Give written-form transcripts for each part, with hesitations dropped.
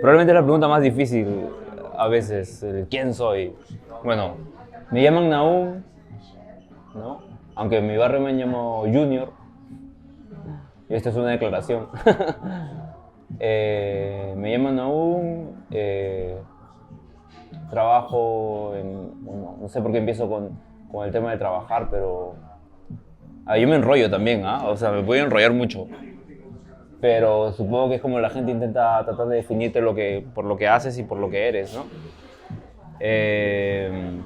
Probablemente es la pregunta más difícil a veces, el ¿quién soy? Bueno, me llaman Nahum, ¿no? Aunque en mi barrio me llamo Junior, y esto es una declaración. Me llaman Nahum, trabajo en, bueno, no sé por qué empiezo con el tema de trabajar, pero yo me enrollo también, ¿ah? O sea, me puedo enrollar mucho. Pero supongo que es como la gente intenta tratar de definirte por lo que haces y por lo que eres, ¿no? Eh,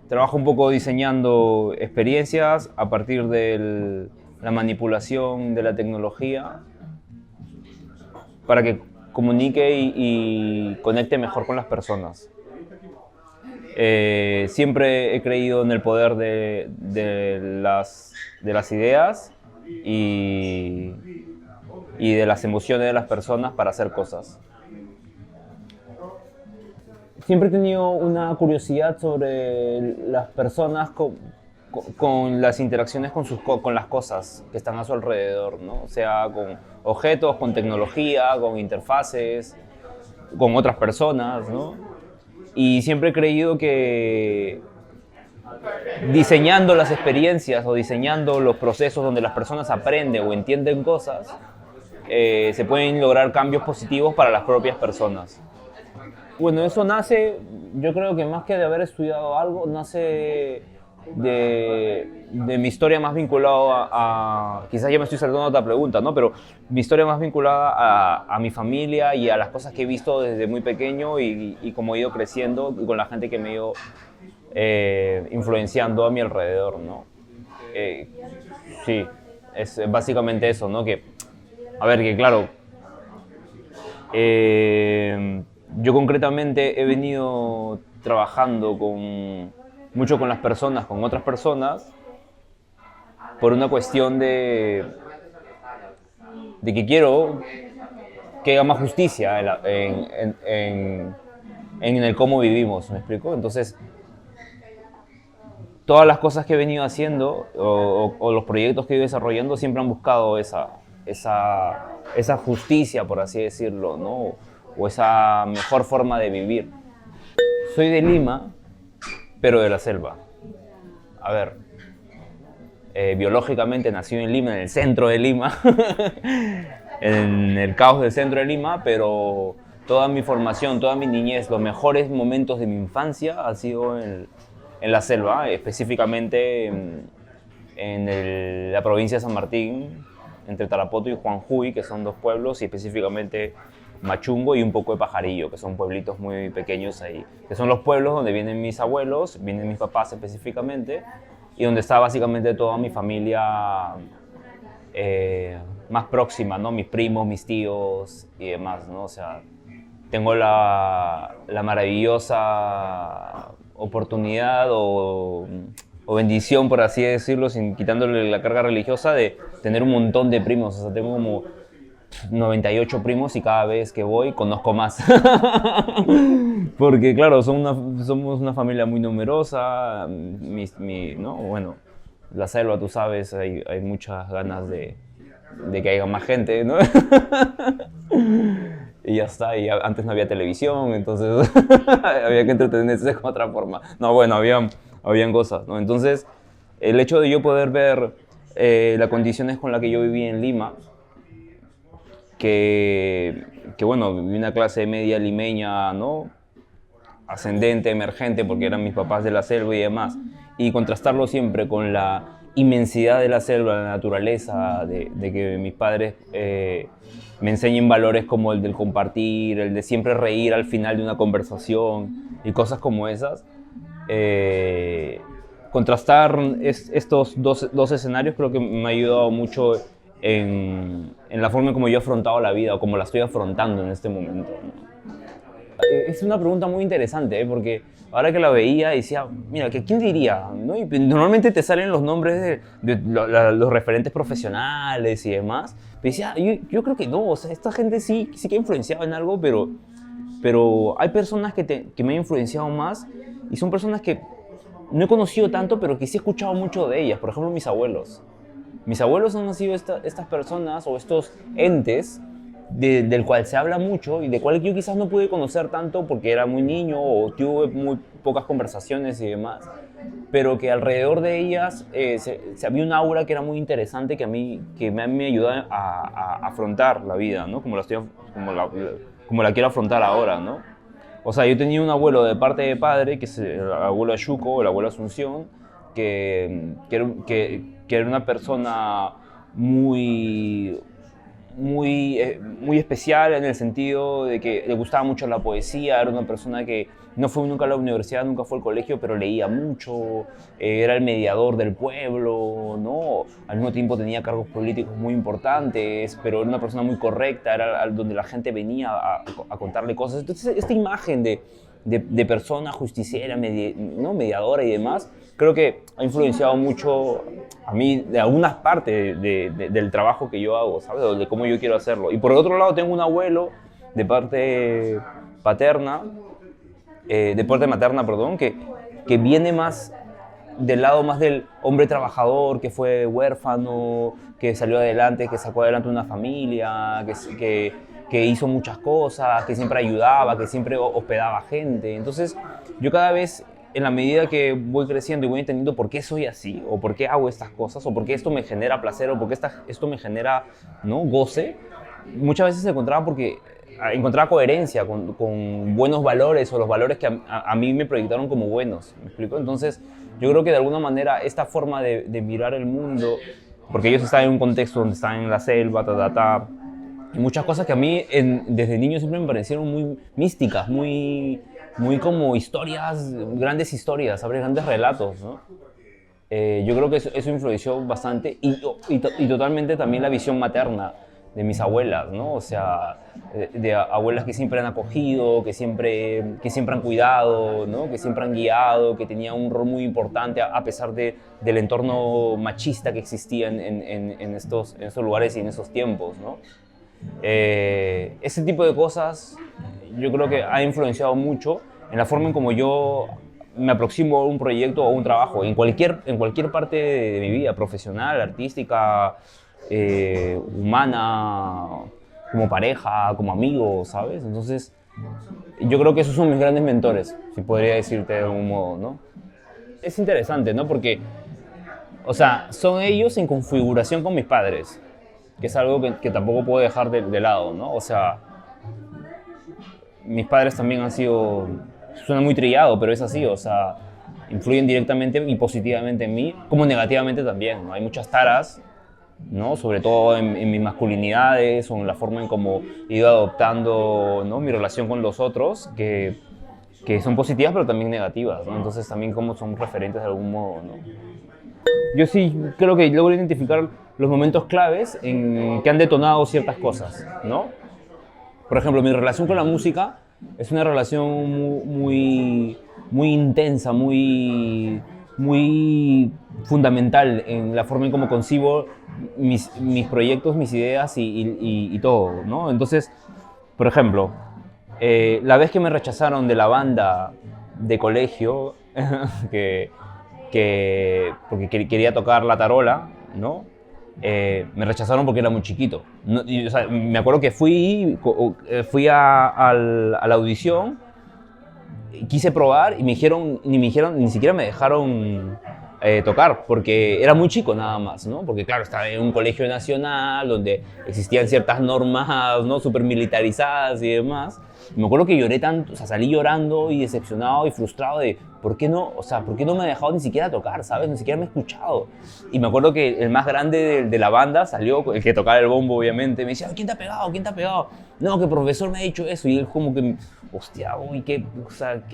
Trabajo un poco diseñando experiencias a partir de la manipulación de la tecnología para que comunique y conecte mejor con las personas. Siempre he creído en el poder de las ideas y, y de las emociones de las personas para hacer cosas. Siempre he tenido una curiosidad sobre las personas con las interacciones con las cosas que están a su alrededor, ¿no? O sea, con objetos, con tecnología, con interfaces, con otras personas, ¿no? Y siempre he creído que diseñando las experiencias o diseñando los procesos donde las personas aprenden o entienden cosas, se pueden lograr cambios positivos para las propias personas. Bueno, eso nace, yo creo que más que de haber estudiado algo, nace de mi historia más vinculada quizás ya me estoy saltando otra pregunta, ¿no? Pero mi historia más vinculada a mi familia y a las cosas que he visto desde muy pequeño y cómo he ido creciendo y con la gente que me ha ido influenciando a mi alrededor, ¿no? Sí, es básicamente eso, ¿no? Que, a ver, que claro, yo concretamente he venido trabajando mucho con las personas, con otras personas, por una cuestión de que quiero que haga más justicia en el cómo vivimos, ¿me explico? Entonces, todas las cosas que he venido haciendo o los proyectos que he ido desarrollando siempre han buscado esa justicia, por así decirlo, ¿no? O esa mejor forma de vivir. Soy de Lima, pero de la selva. A ver, biológicamente nací en Lima, en el centro de Lima, en el caos del centro de Lima, pero toda mi formación, toda mi niñez, los mejores momentos de mi infancia han sido en la selva, específicamente la provincia de San Martín, entre Tarapoto y Juanjuy, que son dos pueblos, y específicamente Machungo y un poco de Pajarillo, que son pueblitos muy pequeños ahí, que son los pueblos donde vienen mis abuelos, vienen mis papás específicamente, y donde está básicamente toda mi familia más próxima, ¿no? Mis primos, mis tíos y demás, ¿no? O sea, tengo la maravillosa oportunidad o bendición, por así decirlo, sin quitándole la carga religiosa, de tener un montón de primos. O sea, tengo como 98 primos y cada vez que voy conozco más. Porque claro, somos una familia muy numerosa, ¿no? Bueno, la selva, tú sabes, hay muchas ganas de que haya más gente, ¿no? Y ya está, y antes no había televisión, entonces había que entretenerse de otra forma. No, bueno, habían cosas, ¿no? Entonces, el hecho de yo poder ver las condiciones con las que yo viví en Lima, que bueno, viví una clase media limeña, ¿no? Ascendente, emergente, porque eran mis papás de la selva y demás, y contrastarlo siempre con la inmensidad de la selva, la naturaleza, de que mis padres me enseñen valores como el del compartir, el de siempre reír al final de una conversación y cosas como esas. Contrastar estos dos escenarios creo que me ha ayudado mucho en la forma en como yo he afrontado la vida o como la estoy afrontando en este momento, ¿no? Es una pregunta muy interesante, porque ahora que la veía decía, mira, ¿quién diría? ¿No? Y normalmente te salen los nombres de los referentes profesionales y demás. Pero decía, yo creo que no, o sea, esta gente sí que ha influenciado en algo, pero hay personas que me han influenciado más y son personas que no he conocido tanto, pero que sí he escuchado mucho de ellas. Por ejemplo, mis abuelos. Mis abuelos han sido estas personas o estos entes del cual se habla mucho y del cual yo quizás no pude conocer tanto porque era muy niño o tuve muy pocas conversaciones y demás, pero que alrededor de ellas se había un aura que era muy interesante que a mí que me ayudó a afrontar la vida, ¿no? Como la quiero afrontar ahora, ¿no? O sea, yo tenía un abuelo de parte de padre, que es el abuelo Ayuco, el abuelo Asunción, que era una persona muy, muy especial en el sentido de que le gustaba mucho la poesía, era una persona que no fue nunca a la universidad, nunca fue al colegio, pero leía mucho, era el mediador del pueblo, ¿no? Al mismo tiempo tenía cargos políticos muy importantes, pero era una persona muy correcta, era donde la gente venía a contarle cosas. Entonces, esta imagen de persona justiciera, ¿no? Mediadora y demás, creo que ha influenciado mucho a mí de algunas partes del trabajo que yo hago, ¿sabes? De cómo yo quiero hacerlo. Y por el otro lado tengo un abuelo de parte paterna, de parte materna, perdón, que viene más del lado más del hombre trabajador, que fue huérfano, que salió adelante, que sacó adelante una familia, que hizo muchas cosas, que siempre ayudaba, que siempre hospedaba gente. Entonces, yo cada vez, en la medida que voy creciendo y voy entendiendo por qué soy así, o por qué hago estas cosas, o por qué esto me genera placer, o por qué esto me genera, ¿no? Goce, muchas veces encontraba coherencia con buenos valores o los valores que a mí me proyectaron como buenos, ¿me explico? Entonces, yo creo que de alguna manera esta forma de mirar el mundo, porque ellos están en un contexto donde están en la selva, y muchas cosas que a mí desde niño siempre me parecieron muy místicas, muy como historias, grandes historias, ¿sabes? Grandes relatos, ¿no? Yo creo que eso influenció bastante y totalmente también la visión materna de mis abuelas, ¿no? O sea, de abuelas que siempre han acogido, que siempre han cuidado, ¿no? Que siempre han guiado, que tenían un rol muy importante a pesar del entorno machista que existía en estos lugares y en esos tiempos, ¿no? Ese tipo de cosas yo creo que ha influenciado mucho en la forma en como yo me aproximo a un proyecto o un trabajo, en cualquier parte de mi vida, profesional, artística, humana, como pareja, como amigo, ¿sabes? Entonces, yo creo que esos son mis grandes mentores, si podría decirte de algún modo, ¿no? Es interesante, ¿no? Porque, o sea, son ellos en configuración con mis padres, que es algo que tampoco puedo dejar de lado, ¿no? O sea, mis padres también han sido, suena muy trillado, pero es así, o sea, influyen directamente y positivamente en mí, como negativamente también, ¿no? Hay muchas taras, ¿no? Sobre todo en mis masculinidades o en la forma en cómo he ido adoptando, ¿no? Mi relación con los otros, que son positivas pero también negativas, ¿no? Entonces también como son referentes de algún modo, ¿no? Yo sí creo que logro identificar los momentos claves en que han detonado ciertas cosas, ¿no? Por ejemplo, mi relación con la música es una relación muy intensa, muy fundamental en la forma en cómo concibo mis proyectos, mis ideas y todo, ¿no? Entonces, por ejemplo, la vez que me rechazaron de la banda de colegio, porque quería tocar la tarola, ¿no? Me rechazaron porque era muy chiquito. No, o sea, me acuerdo que fui a la audición, quise probar y ni siquiera me dejaron tocar, porque era muy chico nada más, ¿no? Porque claro, estaba en un colegio nacional donde existían ciertas normas, ¿no? Súper militarizadas y demás. Y me acuerdo que lloré tanto, o sea, salí llorando y decepcionado y frustrado de ¿por qué no me ha dejado ni siquiera tocar, ¿sabes? Ni siquiera me ha escuchado. Y me acuerdo que el más grande de la banda salió, el que tocaba el bombo obviamente, me decía, ¿quién te ha pegado? ¿Quién te ha pegado? No, que el profesor me ha dicho eso. Y él como que, hostia, uy, qué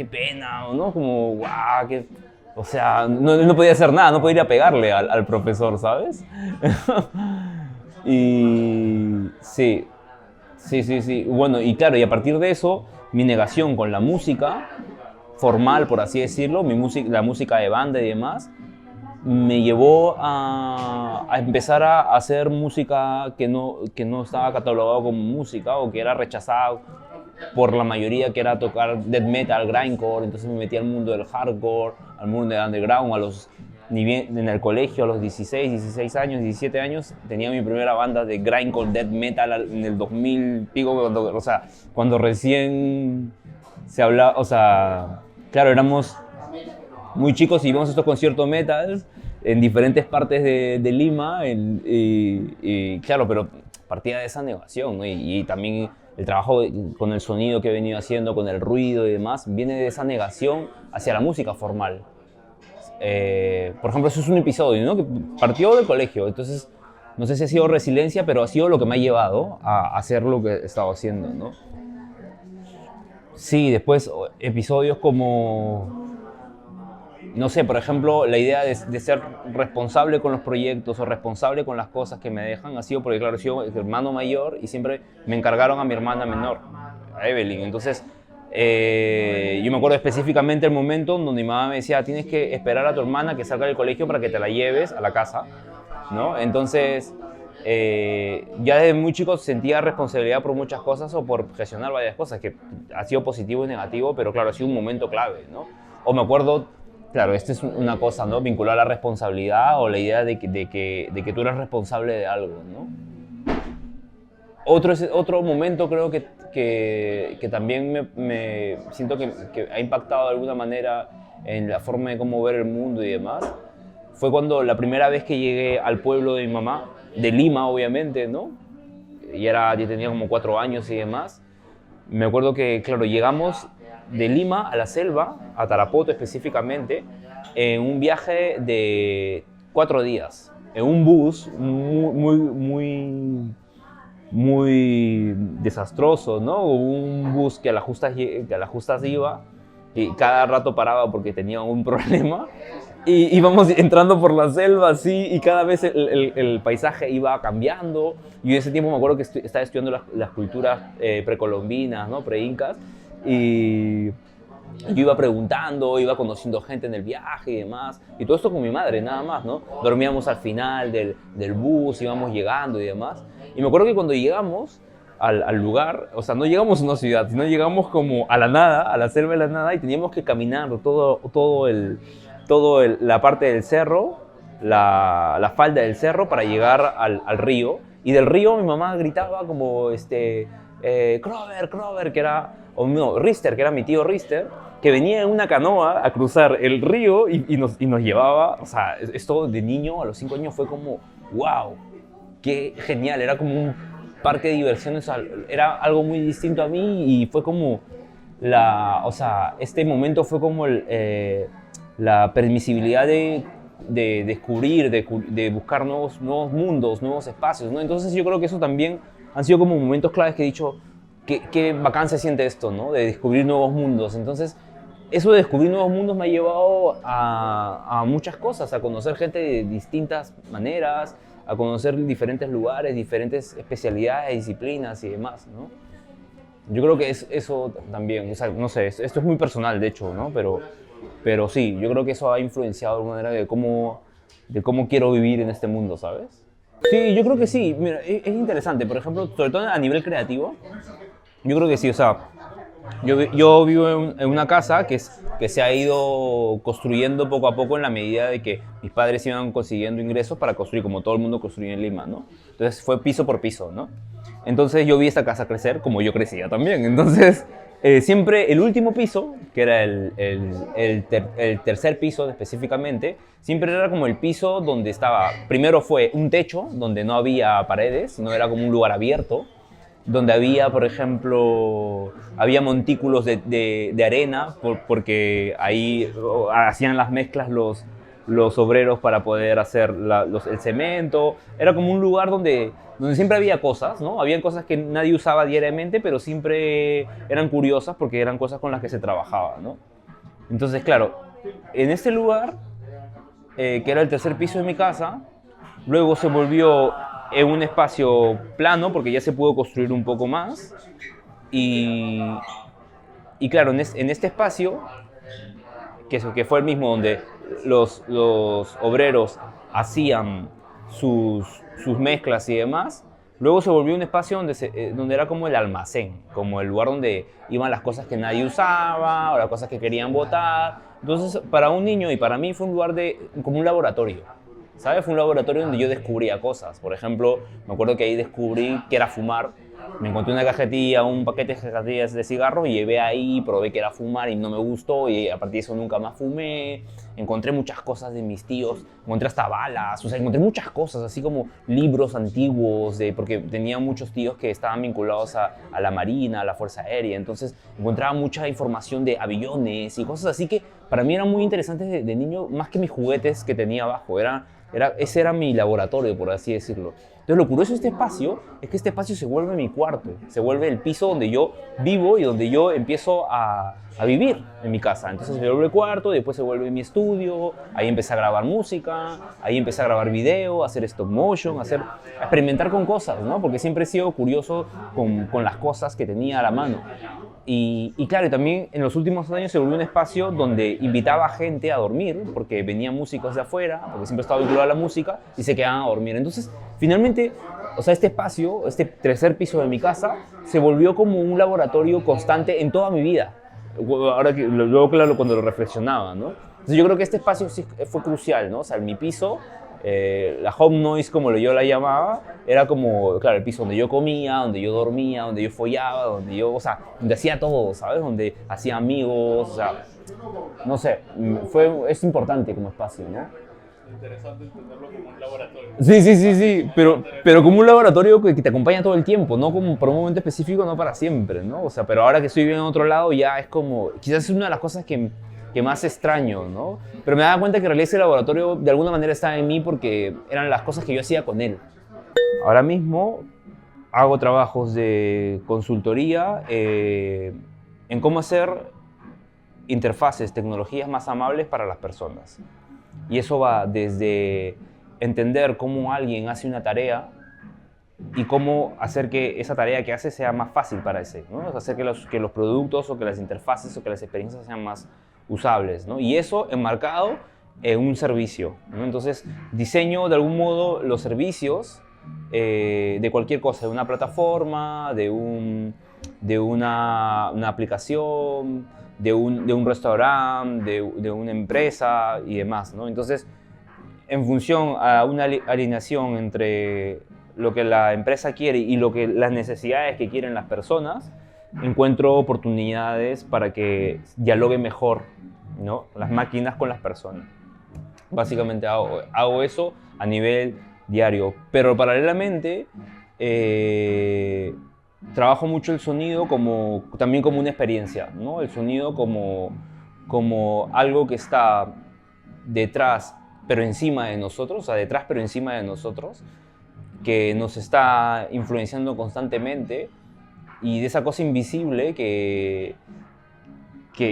pena, ¿no? Como, guau, o sea, no podía hacer nada, no podía ir a pegarle al profesor, ¿sabes? Y sí. Bueno, y claro, y a partir de eso, mi negación con la música formal, por así decirlo, la música de banda y demás, me llevó a empezar a hacer música que no estaba catalogado como música o que era rechazada por la mayoría, que era tocar death metal, grindcore. Entonces me metí al mundo del hardcore, al mundo del underground, ni bien en el colegio a los 16 años, 17 años, tenía mi primera banda de grindcore death metal en el 2000 pico, cuando recién se hablaba, o sea, claro, éramos muy chicos y íbamos a estos conciertos metal en diferentes partes de Lima, y claro, pero partía de esa negación, ¿no? Y también el trabajo con el sonido que he venido haciendo, con el ruido y demás, viene de esa negación hacia la música formal. Por ejemplo, eso es un episodio, ¿no? Que partió del colegio, entonces no sé si ha sido resiliencia, pero ha sido lo que me ha llevado a hacer lo que he estado haciendo, ¿no? Sí, después episodios como, no sé, por ejemplo, la idea de ser responsable con los proyectos o responsable con las cosas que me dejan ha sido porque, claro, soy hermano mayor y siempre me encargaron a mi hermana menor, a Evelyn. Entonces, yo me acuerdo específicamente el momento donde mi mamá me decía, tienes que esperar a tu hermana que salga del colegio para que te la lleves a la casa, ¿no? Entonces, ya desde muy chico sentía responsabilidad por muchas cosas o por gestionar varias cosas, que ha sido positivo y negativo, pero claro, ha sido un momento clave, ¿no? O me acuerdo, claro, esta es una cosa, ¿no? Vincular la responsabilidad o la idea de que tú eres responsable de algo, ¿no? Otro momento creo que también me siento que ha impactado de alguna manera en la forma de cómo ver el mundo y demás, fue cuando la primera vez que llegué al pueblo de mi mamá, de Lima obviamente, ¿no? Yo tenía como 4 años y demás. Me acuerdo que, claro, llegamos de Lima a la selva, a Tarapoto específicamente, en un viaje de 4 días, en un bus muy desastroso, ¿no? Un bus que a las justas iba y cada rato paraba porque tenía un problema. Y íbamos entrando por la selva así y cada vez el paisaje iba cambiando. Y en ese tiempo me acuerdo que estaba estudiando las culturas precolombinas, ¿no? Preincas. Y yo iba preguntando, iba conociendo gente en el viaje y demás. Y todo esto con mi madre, nada más, ¿no? Dormíamos al final del bus, íbamos llegando y demás. Y me acuerdo que cuando llegamos al lugar, o sea, no llegamos a una ciudad, sino llegamos como a la nada, a la selva de la nada, y teníamos que caminar la parte del cerro, la falda del cerro para llegar al río. Y del río mi mamá gritaba como, Crover, que era, o no, Rister, que era mi tío Rister, que venía en una canoa a cruzar el río y nos llevaba. O sea, esto de niño, a los 5 años, fue como, wow, qué genial, era como un parque de diversiones, era algo muy distinto a mí y fue como o sea, este momento fue como la permisibilidad de descubrir, de buscar nuevos mundos, nuevos espacios, ¿no? Entonces yo creo que eso también han sido como momentos claves que he dicho, qué bacán se siente esto, ¿no? De descubrir nuevos mundos. Entonces, eso de descubrir nuevos mundos me ha llevado a muchas cosas, a conocer gente de distintas maneras, a conocer diferentes lugares, diferentes especialidades, disciplinas y demás, ¿no? Yo creo que eso también, o sea, no sé, esto es muy personal, de hecho, ¿no? Pero sí, yo creo que eso ha influenciado de alguna manera de cómo quiero vivir en este mundo, ¿sabes? Sí, yo creo que sí. Mira, es interesante, por ejemplo, sobre todo a nivel creativo, yo creo que sí, o sea, yo vivo en una casa que se ha ido construyendo poco a poco en la medida de que mis padres iban consiguiendo ingresos para construir, como todo el mundo construye en Lima, ¿no? Entonces fue piso por piso, ¿no? Entonces yo vi esta casa crecer como yo crecía también. Entonces siempre el último piso, que era el tercer piso específicamente, siempre era como el piso donde estaba, primero fue un techo donde no había paredes, no era como un lugar abierto, donde había, por ejemplo, había montículos de arena, porque ahí hacían las mezclas los obreros para poder hacer el cemento. Era como un lugar donde siempre había cosas, ¿no? Habían cosas que nadie usaba diariamente, pero siempre eran curiosas porque eran cosas con las que se trabajaba, ¿no? Entonces, claro, en este lugar, que era el tercer piso de mi casa, luego se volvió en un espacio plano porque ya se pudo construir un poco más. Y claro, en este espacio, que fue el mismo donde los obreros hacían sus mezclas y demás, Luego se volvió un espacio donde era como el almacén, como el lugar donde iban las cosas que nadie usaba o las cosas que querían botar. Entonces, para un niño y para mí fue un lugar como un laboratorio, ¿sabes? Fue un laboratorio donde yo descubría cosas. Por ejemplo, me acuerdo que ahí descubrí que era fumar. Me encontré una cajetilla, un paquete de cajetillas de cigarros y llevé ahí, probé que era fumar y no me gustó y a partir de eso nunca más fumé. Encontré muchas cosas de mis tíos, encontré hasta balas, o sea, encontré muchas cosas, así como libros antiguos, porque tenía muchos tíos que estaban vinculados a la Marina, a la Fuerza Aérea, entonces encontraba mucha información de aviones y cosas así que para mí eran muy interesantes de niño, más que mis juguetes que tenía abajo, ese era mi laboratorio, por así decirlo. Entonces lo curioso de este espacio es que este espacio se vuelve mi cuarto, se vuelve el piso donde yo vivo y donde yo empiezo a vivir en mi casa. Entonces se vuelve el cuarto, después se vuelve mi estudio, ahí empecé a grabar música, ahí empecé a grabar video, a hacer stop motion, a experimentar con cosas, ¿no? Porque siempre he sido curioso con las cosas que tenía a la mano. Y claro, y también en los últimos años se volvió un espacio donde invitaba a gente a dormir, porque venían músicos de afuera, porque siempre estaba vinculado a la música, y se quedaban a dormir. Entonces, finalmente, o sea, este espacio, este tercer piso de mi casa, se volvió como un laboratorio constante en toda mi vida. Ahora que luego, claro, cuando lo reflexionaba, ¿no? Entonces yo creo que este espacio sí fue crucial, ¿no? O sea, mi piso, la home noise, como yo la llamaba, era como, claro, el piso donde yo comía, donde yo dormía, donde yo follaba, donde yo, o sea, donde hacía todo, ¿sabes? Donde hacía amigos, o sea, no sé, es importante como espacio, ¿no? Interesante entenderlo como un laboratorio. Sí, sí, sí, sí, pero como un laboratorio que te acompaña todo el tiempo, no como por un momento específico, no para siempre, ¿no? O sea, pero ahora que estoy viviendo en otro lado ya es como, quizás es una de las cosas que más extraño, ¿no? Pero me daba cuenta que en realidad ese laboratorio de alguna manera estaba en mí porque eran las cosas que yo hacía con él. Ahora mismo hago trabajos de consultoría en cómo hacer interfaces, tecnologías más amables para las personas. Y eso va desde entender cómo alguien hace una tarea y cómo hacer que esa tarea que hace sea más fácil para ese, ¿no? O sea, hacer que los productos o que las interfaces o que las experiencias sean más usables, ¿no? Y eso enmarcado en un servicio, ¿no? Entonces, diseño de algún modo los servicios de cualquier cosa, de una plataforma, de una aplicación, de un restaurante, de una empresa y demás, ¿no? Entonces, en función a una alineación entre lo que la empresa quiere y las necesidades que quieren las personas, encuentro oportunidades para que dialoguen mejor, ¿no? Las máquinas con las personas. Básicamente hago eso a nivel diario, pero paralelamente trabajo mucho el sonido también como una experiencia, ¿no? El sonido como algo que está detrás pero encima de nosotros, o sea, detrás pero encima de nosotros, que nos está influenciando constantemente y de esa cosa invisible que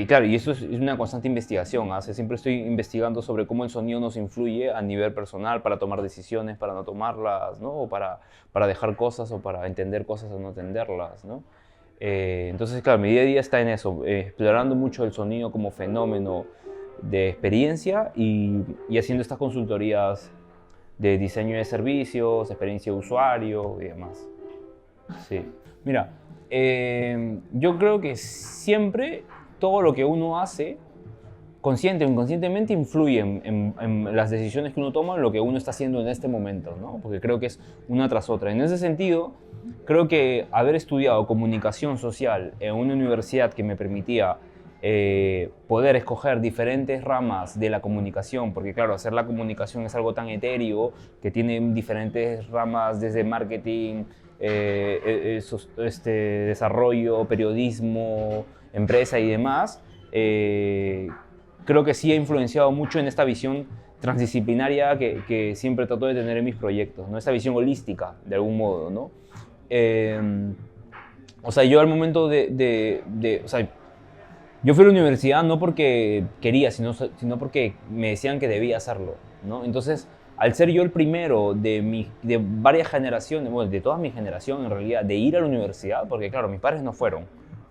claro, y eso es una constante investigación, ¿eh? O sea, siempre estoy investigando sobre cómo el sonido nos influye a nivel personal para tomar decisiones, para no tomarlas, ¿no? O para dejar cosas o para entender cosas o no entenderlas, ¿no? Entonces, claro, mi día a día está en eso, explorando mucho el sonido como fenómeno de experiencia y haciendo estas consultorías de diseño de servicios, experiencia de usuario y demás. Sí. Mira, yo creo que siempre todo lo que uno hace, consciente o inconscientemente, influye en las decisiones que uno toma, en lo que uno está haciendo en este momento, ¿no? Porque creo que es una tras otra. En ese sentido, creo que haber estudiado comunicación social en una universidad que me permitía poder escoger diferentes ramas de la comunicación, porque claro, hacer la comunicación es algo tan etéreo que tiene diferentes ramas desde marketing, desarrollo, periodismo, empresa y demás. Creo que sí ha influenciado mucho en esta visión transdisciplinaria que siempre trato de tener en mis proyectos, ¿no? Esta visión holística, de algún modo, ¿no? O sea, yo al momento o sea, yo fui a la universidad no porque quería, sino porque me decían que debía hacerlo, ¿no? Entonces, al ser yo el primero de varias generaciones, bueno, de toda mi generación en realidad, de ir a la universidad, porque claro, mis padres no fueron,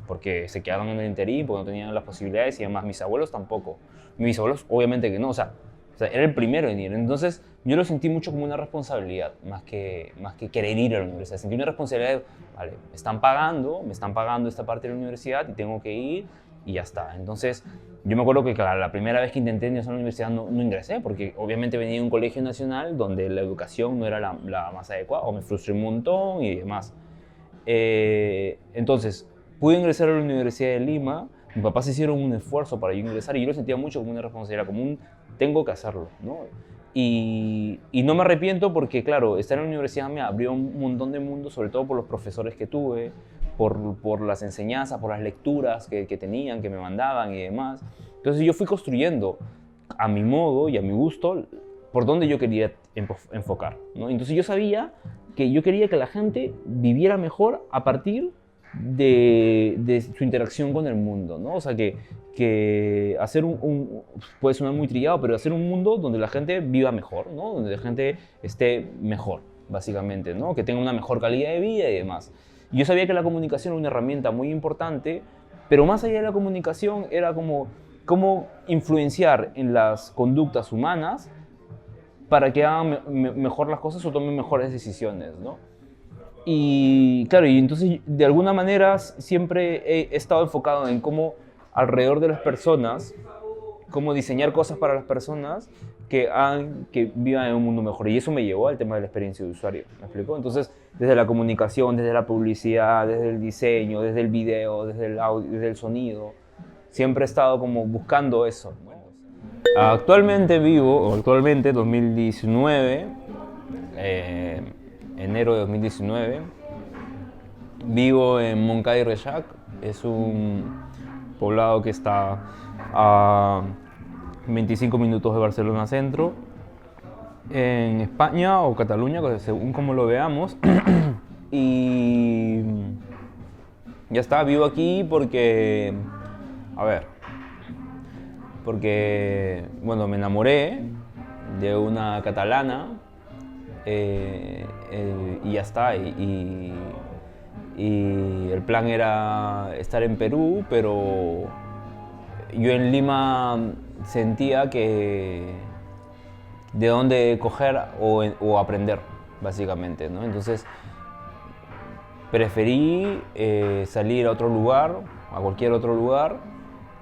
porque se quedaron en el interín, porque no tenían las posibilidades y además mis abuelos tampoco. Mis abuelos obviamente que no, o sea, O sea, era el primero en ir. Entonces, yo lo sentí mucho como una responsabilidad, más que querer ir a la universidad. Sentí una responsabilidad de, vale, me están pagando esta parte de la universidad y tengo que ir y ya está. Entonces, yo me acuerdo que claro, la primera vez que intenté ingresar a la universidad no ingresé, porque obviamente venía de un colegio nacional donde la educación no era la más adecuada, o me frustré un montón y demás. Entonces, pude ingresar a la Universidad de Lima. Mis papás hicieron un esfuerzo para yo ingresar y yo lo sentía mucho como una responsabilidad, como un tengo que hacerlo, ¿no? Y no me arrepiento porque, claro, estar en la universidad me abrió un montón de mundos, sobre todo por los profesores que tuve, por las enseñanzas, por las lecturas que tenían, que me mandaban y demás. Entonces yo fui construyendo a mi modo y a mi gusto por dónde yo quería enfocar, ¿no? Entonces yo sabía que yo quería que la gente viviera mejor a partir de su interacción con el mundo, ¿no? O sea, que hacer puede sonar muy trillado, pero hacer un mundo donde la gente viva mejor, ¿no? Donde la gente esté mejor, básicamente, ¿no? Que tenga una mejor calidad de vida y demás. Y yo sabía que la comunicación era una herramienta muy importante, pero más allá de la comunicación era como cómo influenciar en las conductas humanas para que hagan mejor las cosas o tomen mejores decisiones, ¿no? Y claro, y entonces de alguna manera siempre he estado enfocado en cómo alrededor de las personas, cómo diseñar cosas para las personas que hagan que vivan en un mundo mejor. Y eso me llevó al tema de la experiencia de usuario, ¿me explico? Entonces, desde la comunicación, desde la publicidad, desde el diseño, desde el video, desde el audio, desde el sonido, siempre he estado como buscando eso, ¿no? Actualmente 2019, enero de 2019, vivo en Moncada y Reixac. Es un poblado que está a 25 minutos de Barcelona Centro, en España o Cataluña, según como lo veamos. Y ya está, vivo aquí porque, bueno, me enamoré de una catalana y ya está. Y el plan era estar en Perú, pero yo en Lima sentía que de dónde coger o aprender, básicamente, ¿no? Entonces preferí salir a otro lugar, a cualquier otro lugar,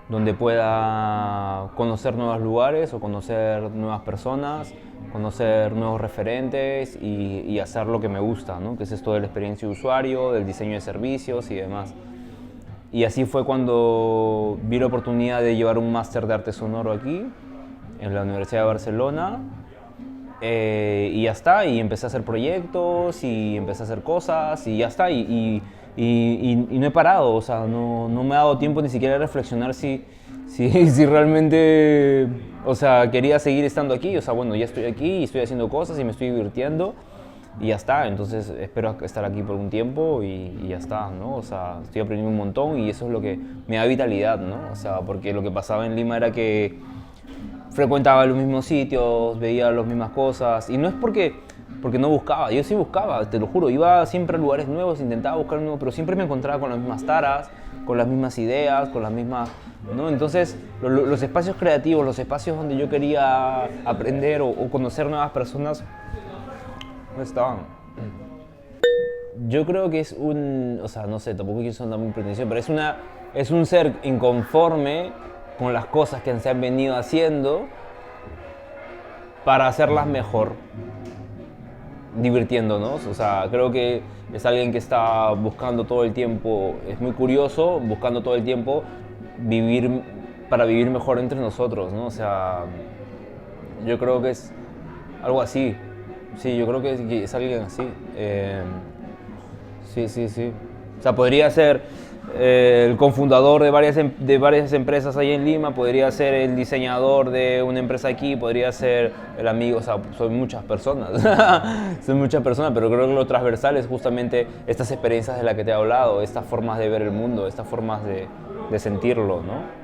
donde pueda conocer nuevos lugares o conocer nuevas personas, conocer nuevos referentes y hacer lo que me gusta, ¿no? Que es esto de la experiencia de usuario, del diseño de servicios y demás. Y así fue cuando vi la oportunidad de llevar un máster de arte sonoro aquí, en la Universidad de Barcelona, y ya está, y empecé a hacer proyectos, y empecé a hacer cosas, y ya está, y no he parado, o sea, no me ha dado tiempo ni siquiera de reflexionar si realmente, o sea, quería seguir estando aquí. O sea, bueno, ya estoy aquí y estoy haciendo cosas y me estoy divirtiendo y ya está. Entonces espero estar aquí por un tiempo y ya está, ¿no? O sea, estoy aprendiendo un montón y eso es lo que me da vitalidad, ¿no? O sea, porque lo que pasaba en Lima era que frecuentaba los mismos sitios, veía las mismas cosas y no es porque no buscaba, yo sí buscaba, te lo juro, iba siempre a lugares nuevos, intentaba buscar nuevo, pero siempre me encontraba con las mismas taras, con las mismas ideas, con las mismas, ¿no? Entonces, los espacios creativos, los espacios donde yo quería aprender o conocer nuevas personas, no estaban. Yo creo que es o sea, no sé, tampoco quiero sonar muy pretencioso, pero es un ser inconforme con las cosas que se han venido haciendo para hacerlas mejor, divirtiéndonos. O sea, creo que es alguien que está buscando todo el tiempo, es muy curioso, buscando todo el tiempo para vivir mejor entre nosotros, ¿no? O sea, yo creo que es algo así. Sí, yo creo que es alguien así. Sí. O sea, podría ser el cofundador de varias empresas ahí en Lima, podría ser el diseñador de una empresa aquí, podría ser el amigo, o sea, son muchas personas, pero creo que lo transversal es justamente estas experiencias de las que te he hablado, estas formas de ver el mundo, estas formas de sentirlo, ¿no?